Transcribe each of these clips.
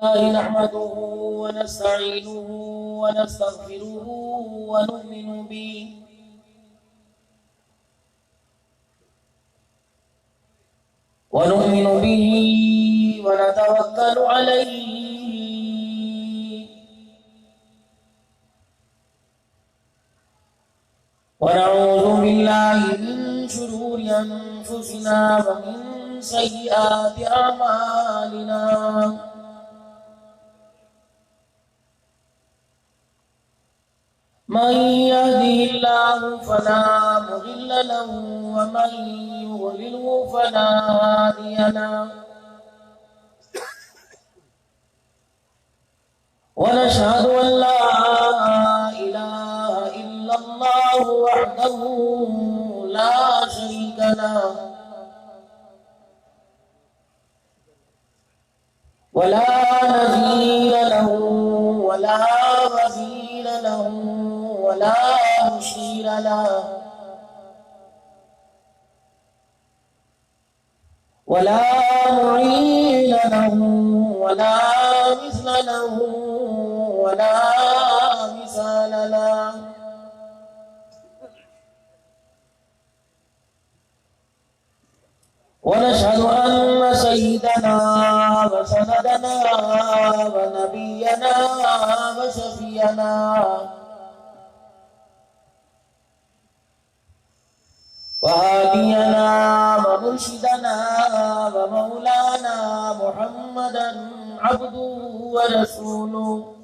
نحمده ونستعينه ونستغفره ونؤمن به ونتوكل عليه ونعوذ بالله من شرور أنفسنا ومن سيئات أعمالنا من يهده الله فلا مضل له ومن يضلله فلا هادي له ونشهد أن لا إله إلا الله وحده لا شريك له ولا نظير له ولا وزير له ولا مشير له ولا معين له ولا مثل له ولا مثال له ونشهد أن سيدنا وسندنا ونبينا وشفينا وهادينا ومرشدنا ومولانا محمدا عبده ورسوله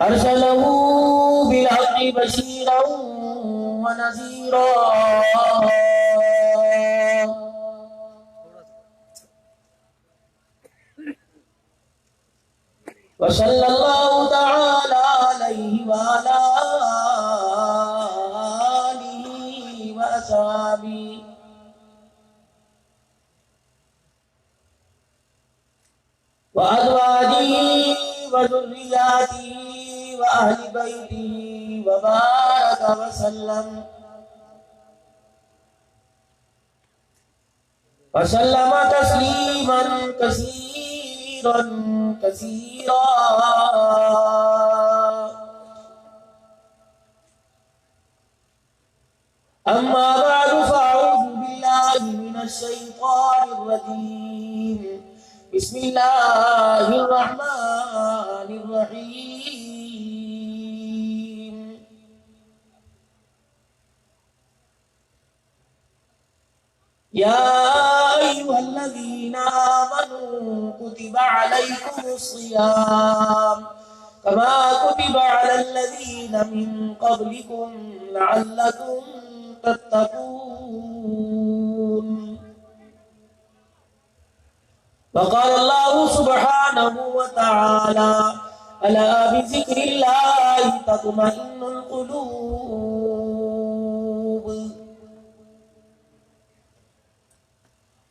أرسله بالحق بشيرا ونذيرا وصلى الله تعالى عليه وعلى آله وأصحابه وأزواجه وذرياته وأهل بيته وبارك وسلم تسليما كثيرا كثيرا أما بعد فأعوذ بالله من الشيطان الرجيم بسم الله الرحمن الرحيم يا أيها الذين آمنوا كتب عليكم الصيام كما كتب على الذين من قبلكم لعلكم تتقون وقال الله سبحانه وتعالى ألا بذكر الله تطمئن القلوب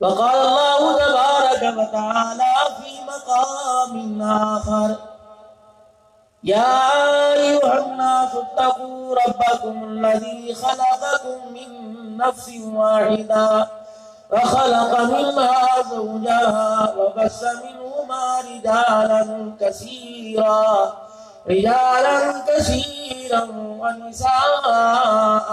وقال الله تبارك وتعالى في مقام آخر يا أيها الناس اتقوا ربكم الذي خلقكم من نفس واحدة وخلق منها زوجها وبث منهما رجالا كثيرا ونساء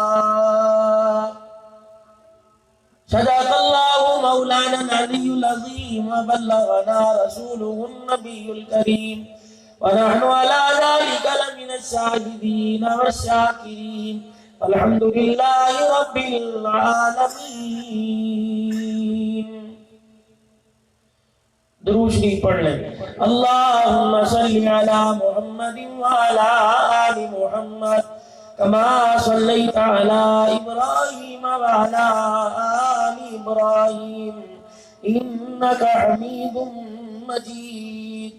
صدق الله مولانا العلي العظيم وبلغنا رسوله النبي الكريم ونحن على ذلك لمن الشاهدين والشاكرين الحمد لله رب العالمين. درود شریف پڑھ لیں. اللهم صل على محمد وعلى آل محمد كما صليت على إبراهيم وعلى آل إبراهيم إنك حميد مجيد.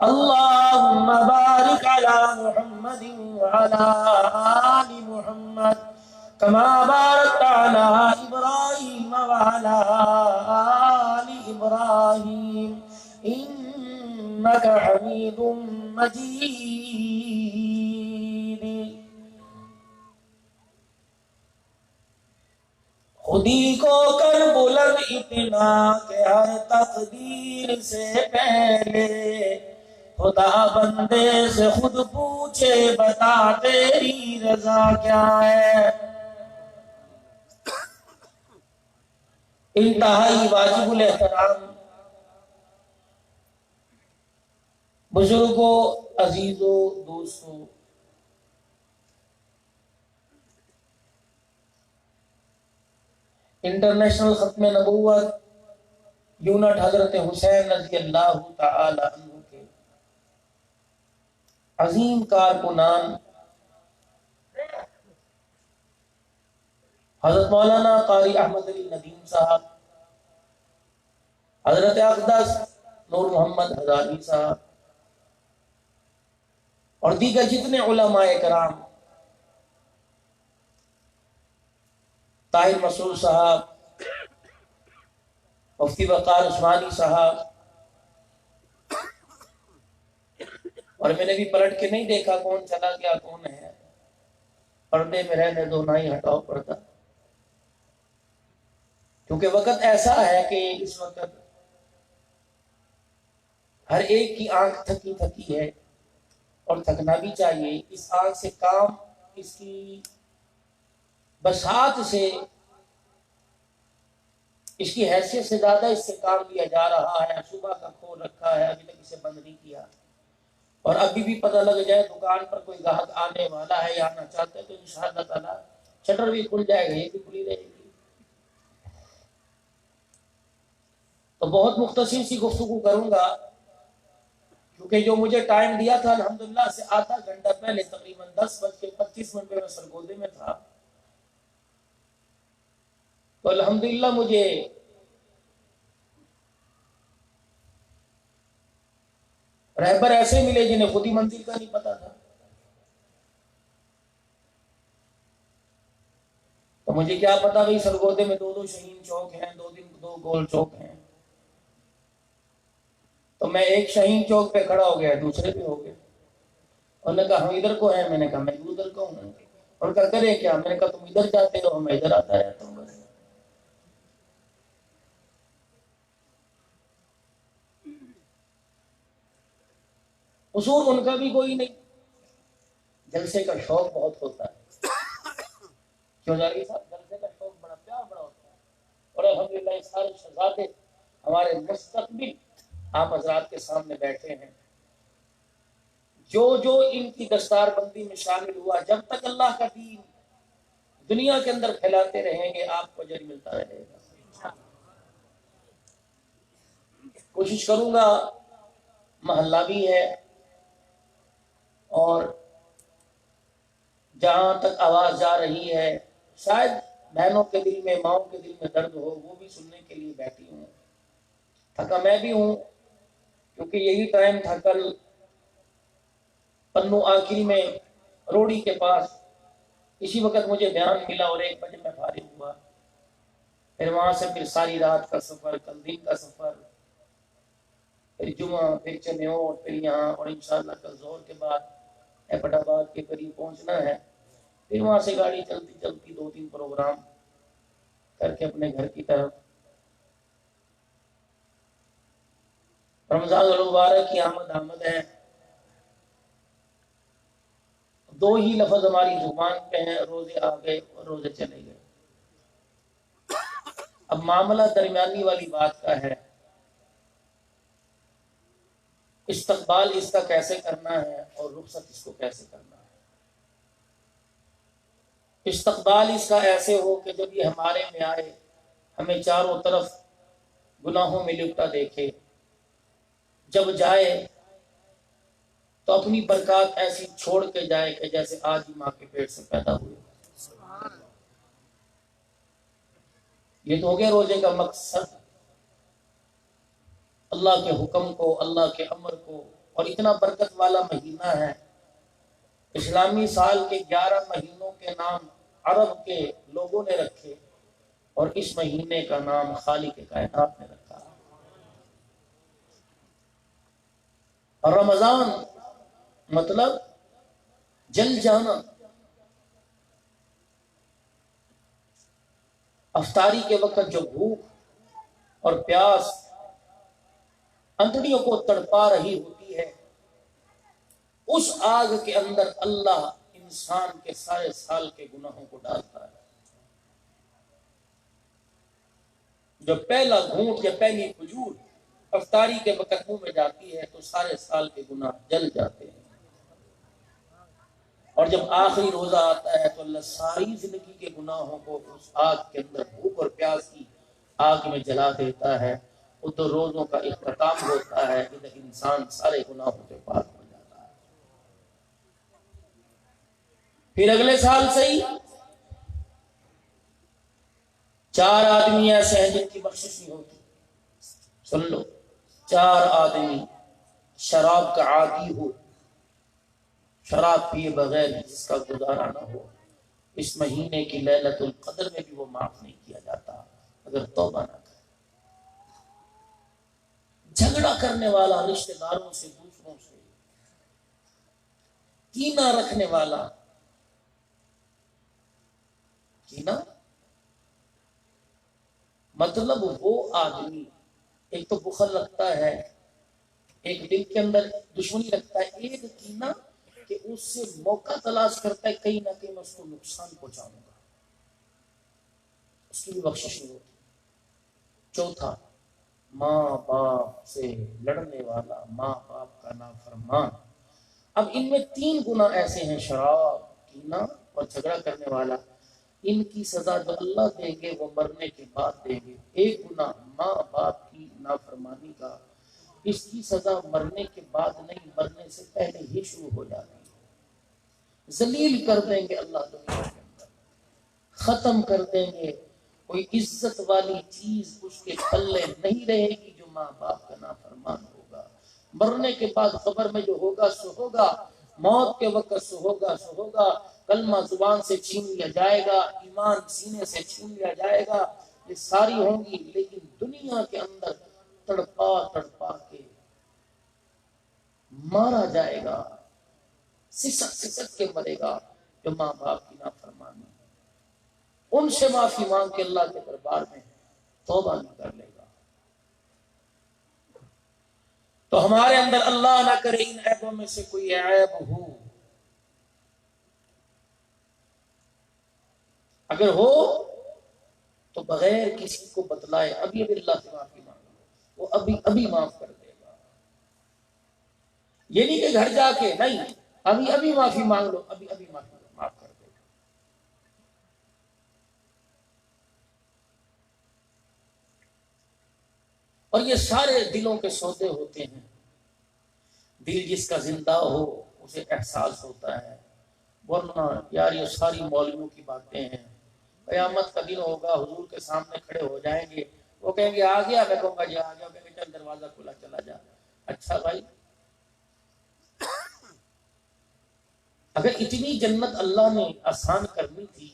اللهم بارك على محمد وعلى آل محمد كما باركت على إبراهيم وعلى آل إبراهيم إنك حميد مجيد. خودی کو کر بلند اتنا کہ ہر تقدیر سے پہلے خدا بندے سے خود پوچھے بتا تیری رضا کیا ہے۔ انتہائی واجب الاحترام بزرگوں، عزیزوں، دوستوں، انٹرنیشنل ختم نبوت یونٹ حضرت حسین رضی اللہ تعالی عنہ کے عظیم کارکنان حضرت مولانا قاری احمد علی ندیم صاحب، حضرت اقدس نور محمد ہزالی صاحب اور دیگر جتنے علماء کرام، طاہر مسعود صاحب، مفتی وقار عثمانی صاحب، اور میں نے بھی پلٹ کے نہیں دیکھا کون چلا گیا کون ہے، پردے میں رہنے دو، نہ ہی ہٹاؤ پردہ، کیونکہ وقت ایسا ہے کہ اس وقت ہر ایک کی آنکھ تھکی تھکی ہے، اور تھکنا بھی چاہیے۔ اس آنکھ سے کام، اس کی بساط سے، اس کی حیثیت سے زیادہ اس سے کام لیا جا رہا ہے۔ صبح کا کھول رکھا ہے، ابھی تک اسے بند نہیں کیا، اور ابھی بھی پتہ لگ جائے دکان پر کوئی گاہک آنے والا ہے یا آنا چاہتا ہے تو انشاءاللہ تعالی شٹر بھی کھل جائے گا، یہ بھی کھلی رہے گی۔ تو بہت مختصر سی گفتگو کروں گا، کیونکہ جو مجھے ٹائم دیا تھا الحمدللہ سے آدھا گھنٹہ پہلے تقریباً 10:25 پہ میں سرگودے میں تھا، تو الحمدللہ مجھے رہبر ایسے ملے جنہیں خود ہی منزل کا نہیں پتا تھا۔ تو مجھے کیا پتا بھائی سرگودے میں 2 شہین چوک ہیں، 2 گول چوک ہیں، تو میں ایک شہین چوک پہ کھڑا ہو گیا، دوسرے پہ ہو گیا۔ انہوں نے کہا ہم ادھر کو ہیں، میں نے کہا میں بھی ادھر کو ہوں۔ انہوں نے کہا کرے کیا؟ میں نے کہا تم ادھر جاتے ہو، میں ادھر آتا رہتا ہوں۔ بس اصول ان کا بھی کوئی نہیں، جلسے کا شوق بہت ہوتا ہے۔ کیوں جاری صاحب؟ جلسے کا شوق بڑا پیار بڑا ہوتا ہے، اور الحمدللہ یہ سارے شہزادے ہمارے مستقبل آپ حضرات کے سامنے بیٹھے ہیں۔ جو جو ان کی دستار بندی میں شامل ہوا، جب تک اللہ کا دین دنیا کے اندر پھیلاتے رہیں گے آپ کو اجر ملتا رہے گا۔ کوشش کروں گا، محلہ بھی ہے، اور جہاں تک آواز جا رہی ہے شاید بہنوں کے دل میں، ماؤں کے دل میں درد ہو، وہ بھی سننے کے لیے بیٹھی ہوں۔ تھکا میں بھی ہوں، کیونکہ یہی ٹائم تھا کل پنو آخری میں روڑی کے پاس، اسی وقت مجھے بیان ملا اور 1 بجے میں فارغ ہوا۔ پھر وہاں سے پھر ساری رات کا سفر، کل دن کا سفر، پھر جمعہ، پھر چنیور، پھر یہاں، اور انشاءاللہ کل ظہر کے بعد ایپٹ آباد کے قریب پہنچنا ہے۔ پھر وہاں سے گاڑی چلتی چلتی 2-3 پروگرام کر کے اپنے گھر کی طرف۔ رمضان المبارک کی آمد ہے۔ 2 ہی لفظ ہماری زبان پہ ہیں، روزے آ گئے اور روزے چلے گئے۔ اب معاملہ درمیانی والی بات کا ہے، استقبال اس کا کیسے کرنا ہے اور رخصت اس کو کیسے کرنا ہے۔ استقبال اس کا ایسے ہو کہ جب یہ ہمارے میں آئے، ہمیں چاروں طرف گناہوں میں لپٹا دیکھے، جب جائے تو اپنی برکات ایسی چھوڑ کے جائے کہ جیسے آج ہی ماں کے پیٹ سے پیدا ہوئے۔ یہ تو ہو گیا روزے کا مقصد، اللہ کے حکم کو، اللہ کے امر کو، اور اتنا برکت والا مہینہ ہے۔ اسلامی سال کے 11 مہینوں کے نام عرب کے لوگوں نے رکھے، اور اس مہینے کا نام خالق کائنات نے رکھا۔ اور رمضان مطلب جل جانا۔ افطاری کے وقت جو بھوک اور پیاس اندڑیوں کو تڑپا رہی ہوتی ہے، اس آگ کے اندر اللہ انسان کے سارے سال کے گناہوں کو ڈالتا ہے۔ جو پہلا گھونٹ یا پہلی کھجور افطاری کے وقت منہ میں جاتی ہے تو سارے سال کے گناہ جل جاتے ہیں، اور جب آخری روزہ آتا ہے تو اللہ ساری زندگی کے گناہوں کو اس آگ کے اندر بھوک اور پیاس کی آگ میں جلا دیتا ہے۔ وہ تو روزوں کا اختتام ہوتا ہے، ادھر انسان سارے گناہوں سے پاک ہو جاتا ہے۔ پھر اگلے سال سے ہی 4 آدمی ایسے ہیں جن کی بخشش نہیں ہوتی۔ سن لو، 4 آدمی شراب کا عادی ہو، شراب پیے بغیر جس کا گزارا نہ ہو، اس مہینے کی لیلۃ القدر میں بھی وہ معاف نہیں کیا جاتا اگر توبہ نہ کرے۔ جھگڑا کرنے والا رشتہ داروں سے، دوسروں سے، کینہ رکھنے والا، کینہ مطلب وہ آدمی ایک تو بخل رکھتا ہے، ایک دل کے اندر دشمنی رکھتا ہے، ایک کینہ کہ اس سے موقع تلاش کرتا ہے کہیں نہ کہیں میں اس کو نقصان پہنچاؤں گا، اس کی بھی بخشش نہیں ہوتی۔ چوتھا، ماں باپ سے لڑنے والا، ماں باپ کا نافرمان۔ اب ان میں 3 گناہ ایسے ہیں، شراب، کینہ اور جھگڑا کرنے والا، ان کی سزا جو اللہ دیں گے وہ مرنے کے بعد دیں گے۔ ایک گناہ ماں باپ کی نافرمانی کا، اس کی سزا مرنے کے بعد نہیں، مرنے سے پہلے ہی شروع ہو جاتی ہے۔ ذلیل کر دیں گے اللہ دنیا کے اندر، ختم کر دیں گے، کوئی عزت والی چیز اس کے پلے نہیں رہے گی جو ماں باپ کا نافرمان ہوگا۔ مرنے کے بعد قبر میں جو ہوگا سو ہوگا، موت کے وقت سو ہوگا سو ہوگا، کلمہ زبان سے چھین لیا جائے گا، ایمان سینے سے چھین لیا جائے گا، یہ ساری ہوں گی، لیکن دنیا کے اندر تڑپا تڑپا کے مارا جائے گا، سسک سسک کے مرے گا جو ماں باپ کی نافرمانی، ان سے معافی مانگ کے اللہ کے دربار میں توبہ نہیں کر لے گا۔ تو ہمارے اندر اللہ نہ کرے ان عیبوں میں سے کوئی عیب ہو، اگر ہو تو بغیر کسی کو بتلائے ابھی ابھی اللہ سے معافی مانگو، وہ ابھی ابھی معاف کر دے گا۔ یہ نہیں کہ گھر جا کے، نہیں، ابھی ابھی معافی مانگ لو، ابھی ابھی معاف کر دے گا۔ اور یہ سارے دلوں کے سودے ہوتے ہیں، دل جس کا زندہ ہو اسے احساس ہوتا ہے، ورنہ یار یہ ساری مولویوں کی باتیں ہیں۔ قیامت کا دن ہوگا، حضور کے سامنے کھڑے ہو جائیں گے، وہ کہیں گے آ گیا، میں کہوں گا جی آ گیا، کہیں گے چل دروازہ کھلا چلا جا۔ اچھا بھائی، اگر اتنی جنت اللہ نے آسان کرنی تھی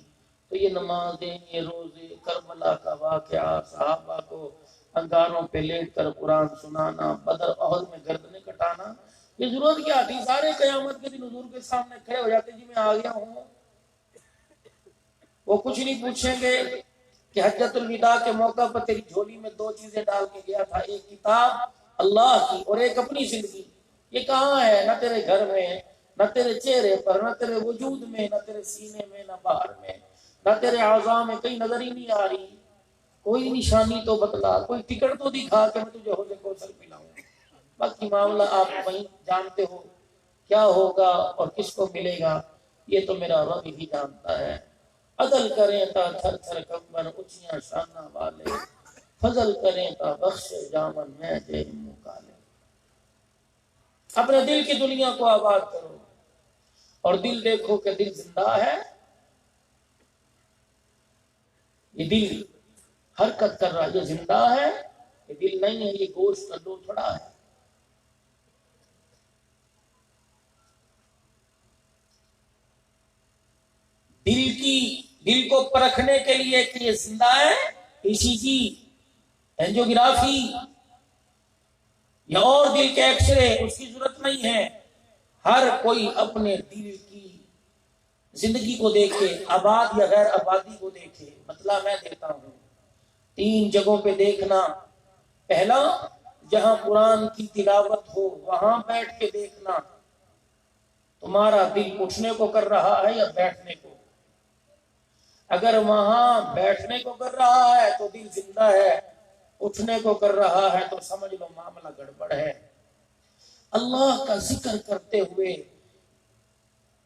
تو یہ نمازیں، یہ روزے، کربلا کا واقعہ، صحابہ کو انگاروں پہ لیٹ کر قرآن سنانا، بدر احد میں گردنیں کٹانا، یہ ضرورت کیا تھی؟ سارے قیامت کے دن حضور کے سامنے کھڑے ہو جاتے، جی میں آ گیا ہوں۔ وہ کچھ نہیں پوچھیں گے کہ حجت الوداع کے موقع پر تیری جھولی میں 2 چیزیں ڈال کے گیا تھا، ایک کتاب اللہ کی اور ایک اپنی زندگی، یہ کہاں ہے؟ نہ تیرے گھر میں، نہ تیرے چہرے پر، نہ تیرے وجود میں، نہ تیرے سینے میں، نہ باہر میں، نہ تیرے اعضاء میں، کہیں نظر ہی نہیں آ رہی۔ کوئی نشانی تو بتلا، کوئی ٹکٹ تو دکھا کہ میں تجھے حوض کوثر پلاؤں۔ باقی معاملہ آپ وہیں جانتے ہو کیا ہوگا اور کس کو ملے گا، یہ تو میرا رب ہی جانتا ہے۔ عدل کریں تا تھر تھر کمبن اچیاں شانہ والے، فضل کریں تا بخش جامن میں جے مکالے۔ اپنے دل کی دنیا کو آباد کرو اور دل دیکھو کہ دل زندہ ہے، یہ دل حرکت کر رہا ہے، یہ زندہ ہے، یہ دل نہیں ہے، یہ گوشت کا لوتھڑا ہے۔ دل کو پرکھنے کے لیے کہ یہ زندہ ہے، اسی کی اینجیوگرافی یا اور دل کے ایکس رے اس کی ضرورت نہیں ہے۔ ہر کوئی اپنے دل کی زندگی کو دیکھے، آباد یا غیر آبادی کو دیکھے، مطلب میں دیتا ہوں 3 جگہوں پہ دیکھنا۔ پہلا، جہاں قرآن کی تلاوت ہو وہاں بیٹھ کے دیکھنا، تمہارا دل اٹھنے کو کر رہا ہے یا بیٹھنے کو؟ اگر وہاں بیٹھنے کو کر رہا ہے تو دل زندہ ہے، اٹھنے کو کر رہا ہے تو سمجھ لو معاملہ گڑبڑ ہے۔ اللہ کا ذکر کرتے ہوئے،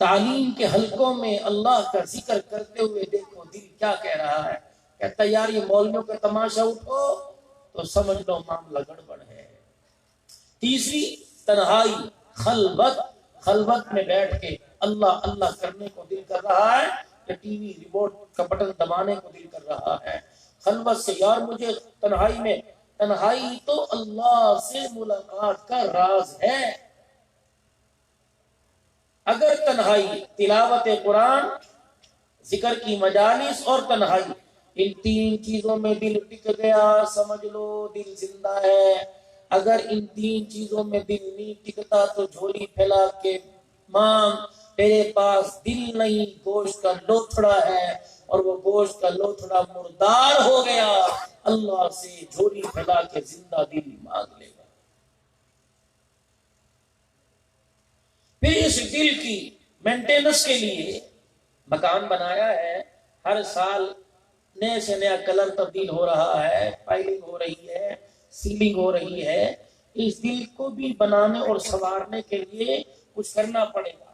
تعلیم کے حلقوں میں اللہ کا ذکر کرتے ہوئے دیکھو دل کیا کہہ رہا ہے۔ کہتا ہے یار یہ مولویوں کا تماشا اٹھو تو سمجھ لو معاملہ گڑبڑ ہے۔ تیسری، تنہائی، خلوت، خلوت میں بیٹھ کے اللہ اللہ کرنے کو دل کر رہا ہے کہ ٹی وی ریموٹ کا بٹن دبانے کو دل کر رہا ہے۔ خلوت سے یار مجھے تنہائی میں، تنہائی تو اللہ سے ملاقات کا راز ہے۔ اگر تنہائی، تلاوت قرآن، ذکر کی مجالس اور تنہائی، ان 3 چیزوں میں دل ٹک گیا سمجھ لو دل زندہ ہے۔ اگر ان 3 چیزوں میں دل نہیں ٹکتا تو جھولی پھیلا کے مانگ، تیرے پاس دل نہیں، گوشت کا لوتھڑا ہے، اور وہ گوشت کا لوتھڑا مردار ہو گیا، اللہ سے جھولی پھیلا کے زندہ دل مانگ لے گا۔ پھر اس دل کی مینٹیننس کے لیے مکان بنایا ہے، ہر سال نئے سے نیا کلر تبدیل ہو رہا ہے، پائلنگ ہو رہی ہے، سیلنگ ہو رہی ہے۔ اس دل کو بھی بنانے اور سنوارنے کے لیے کچھ کرنا پڑے گا۔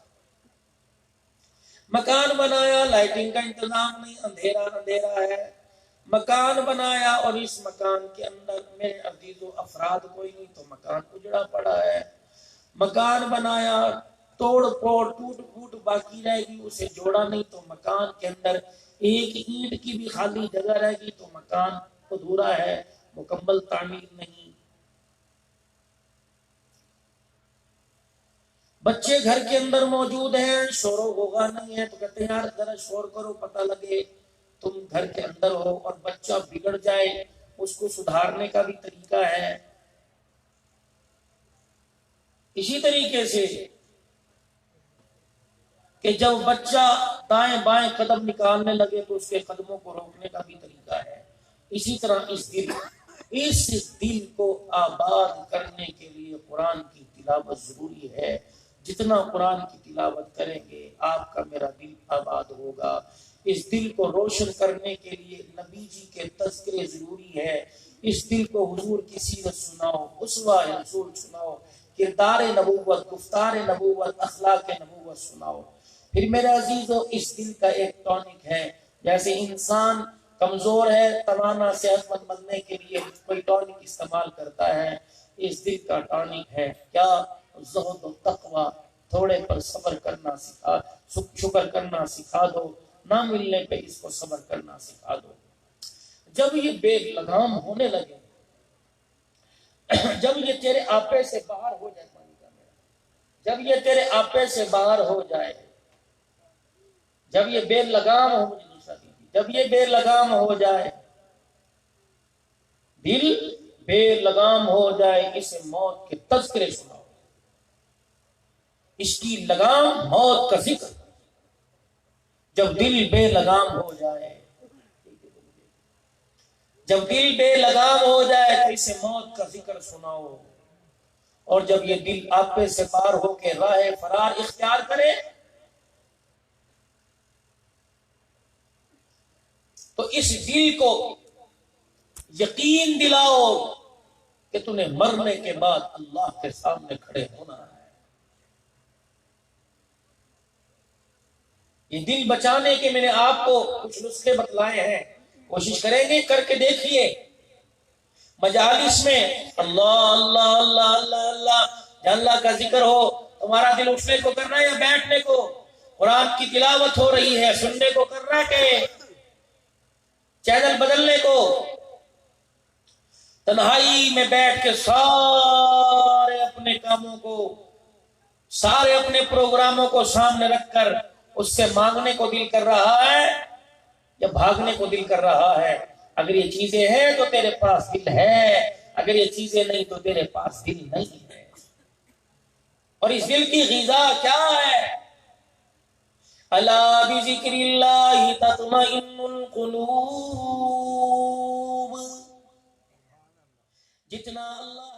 مکان بنایا، لائٹنگ کا انتظام نہیں، اندھیرا اندھیرا ہے۔ مکان بنایا اور اس مکان کے اندر میرے عزیزو افراد کوئی نہیں تو مکان اجڑا پڑا ہے۔ مکان بنایا، توڑ پھوڑ ٹوٹ پھوٹ باقی رہے گی، اسے جوڑا نہیں تو مکان کے اندر ایک اینٹ کی بھی خالی جگہ رہے گی تو مکان ادھورا ہے، مکمل تعمیر نہیں۔ بچے گھر کے اندر موجود ہیں، شور و غوغا نہیں ہے تو کہتے ہیں یار ذرا شور کرو پتہ لگے تم گھر کے اندر ہو، اور بچہ بگڑ جائے اس کو سدھارنے کا بھی طریقہ ہے۔ اسی طریقے سے کہ جب بچہ دائیں بائیں قدم نکالنے لگے تو اس کے قدموں کو روکنے کا بھی طریقہ ہے۔ اسی طرح اس دل کو آباد کرنے کے لیے قرآن کی تلاوت ضروری ہے۔ جتنا قرآن کی تلاوت کریں گے آپ کا میرا دل آباد ہوگا۔ اس دل کو روشن کرنے کے لیے نبی جی کے تذکرے ضروری ہے۔ اس دل کو حضور کی سیرت سناؤ، اسوہ رسول سناؤ، کردار نبوت، گفتار نبوت، اخلاق نبوت سناؤ۔ پھر میرے عزیزو اس دل کا ایک ٹونک ہے، جیسے انسان کمزور ہے، توانا صحت مند بننے کے لیے کوئی ٹونک استعمال کرتا ہے، اس دل کا ٹونک ہے کیا؟ زہد و تقوی، تھوڑے پر صبر کرنا سکھا، شکر کرنا سکھا دو، نہ ملنے پہ اس کو صبر کرنا سکھا دو۔ جب یہ بے لگام ہونے لگے، جب یہ تیرے آپے سے باہر ہو جائے، جب یہ تیرے آپے سے باہر ہو جائے، جب یہ بے لگام ہو، مجھے دوسرا دیجیے، جب یہ بے لگام ہو جائے، دل بے لگام ہو جائے، اسے موت کے تذکرے سناؤ۔ اس کی لگام موت کا ذکر۔ جب دل بے لگام ہو جائے، جب دل بے لگام ہو جائے تو اسے موت کا ذکر سناؤ۔ اور جب یہ دل آپے سے پار ہو کے راہ فرار اختیار کرے تو اس دل کو یقین دلاؤ کہ تمہیں مرنے کے بعد اللہ کے سامنے کھڑے ہونا ہے۔ یہ دل بچانے کے میں نے آپ کو کچھ نسخے بتلائے ہیں، کوشش کریں گے، کر کے دیکھیے۔ مجالس میں اللہ اللہ اللہ اللہ اللہ اللہ کا ذکر ہو، تمہارا دل اٹھنے کو کر رہا ہے یا بیٹھنے کو؟ قرآن کی تلاوت ہو رہی ہے، سننے کو کر رہا ہے کہ چینل بدلنے کو؟ تنہائی میں بیٹھ کے سارے اپنے کاموں کو، سارے اپنے پروگراموں کو سامنے رکھ کر اس سے مانگنے کو دل کر رہا ہے یا بھاگنے کو دل کر رہا ہے؟ اگر یہ چیزیں ہیں تو تیرے پاس دل ہے، اگر یہ چیزیں نہیں تو تیرے پاس دل نہیں ہے۔ اور اس دل کی غذا کیا ہے؟ الا بذکر اللہ تطمئن القلوب، جتنا اللہ